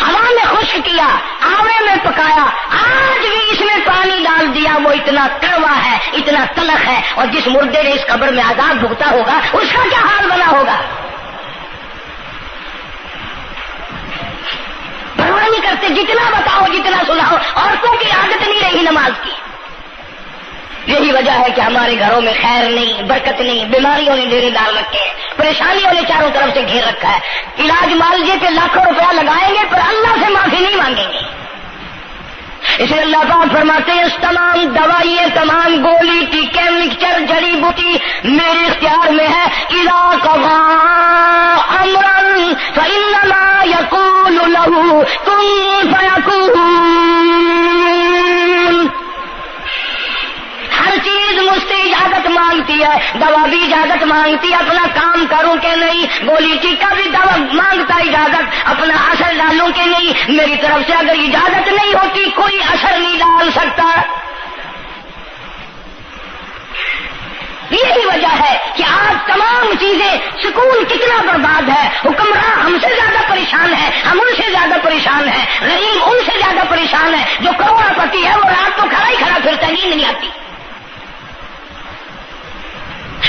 ہوا میں خشک کیا، آوے میں پکایا، آج بھی اس میں پانی ڈال دیا، وہ اتنا کڑوا ہے، اتنا تلخ ہے، اور جس مردے نے اس قبر میں عذاب بھگتا ہوگا اس کا کیا حال بنا ہوگا؟ پرواہ نہیں کرتے، جتنا بتاؤ جتنا سناؤ، عورتوں کی عادت نہیں رہی نماز کی۔ یہی وجہ ہے کہ ہمارے گھروں میں خیر نہیں، برکت نہیں، بیماریوں نے ڈیرے ڈال رکھے ہیں، پریشانیوں نے چاروں طرف سے گھیر رکھا ہے۔ علاج معالجے پہ لاکھوں روپیہ لگائیں گے پر اللہ سے معافی نہیں مانگیں گے۔ اسے اللہ پاک فرماتے ہیں اس تمام دوائیں، تمام گولی ٹیکے مکسچر جڑی بوٹی میرے اختیار میں ہے۔ اذا قضا امرا فانما یقول له کن فیکون۔ ہر چیز مجھ سے اجازت مانگتی ہے، دوا بھی اجازت مانگتی ہے اپنا کام کروں کہ نہیں، گولی ٹیکا بھی دوا مانگتا اجازت اپنا اثر ڈالوں کہ نہیں۔ میری طرف سے اگر اجازت نہیں ہوتی کوئی اثر نہیں ڈال سکتا۔ یہی وجہ ہے کہ آج تمام چیزیں، سکون کتنا برباد ہے، حکمراں ہم سے زیادہ پریشان ہے، ہم ان سے زیادہ پریشان ہیں، غریب ان سے زیادہ پریشان ہے، جو کروڑ پتی ہے وہ رات کو کھڑا ہی کھڑا پھرتا، نیند نہیں آتی۔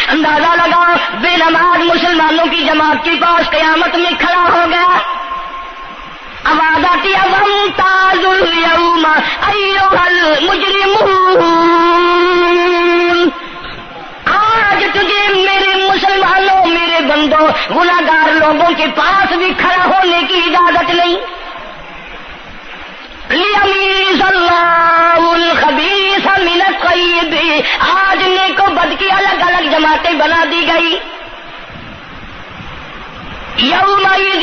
اندازہ لگا بے نماز مسلمانوں کی جماعت کے پاس قیامت میں کھڑا ہو گیا، آواز آتی ہے وامتازوا اليوم ایھا المجرمون، آج تجھے میرے مسلمانوں، میرے بندوں، گناہگار لوگوں کے پاس بھی کھڑا ہونے کی اجازت نہیں۔ لیمیز اللہ الخبیث من الطیب، آج نیک و بد کی الگ الگ جماعتیں بنا دی گئی۔ یومئذ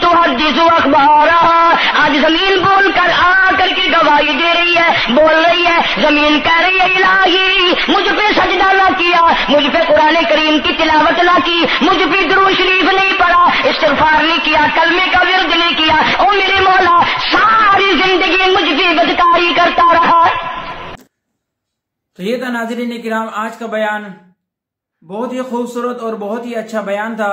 تحدث اخبارها، آج زمین بول کر آ کر کے گواہی دے رہی ہے، بول رہی ہے، زمین کہہ رہی ہے الہی مجھ پہ سجدہ نہ کیا، مجھ پہ قرآن کریم کی تلاوت نہ کی، مجھ پہ درود شریف نہیں پڑھا، استغفار نہیں کیا، کلمے کا ورد نہیں کیا، او میرے مولا ساری زندگی مجھ پہ بدکاری کرتا رہا۔ تو یہ تھا ناظرین کرام آج کا بیان، بہت ہی خوبصورت اور بہت ہی اچھا بیان تھا۔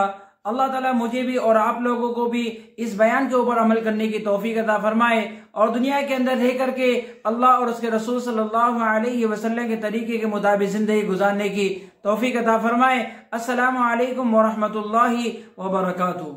اللہ تعالیٰ مجھے بھی اور آپ لوگوں کو بھی اس بیان کے اوپر عمل کرنے کی توفیق عطا فرمائے، اور دنیا کے اندر رہ کر کے اللہ اور اس کے رسول صلی اللہ علیہ وسلم کے طریقے کے مطابق زندگی گزارنے کی توفیق عطا فرمائے۔ السلام علیکم ورحمۃ اللہ وبرکاتہ۔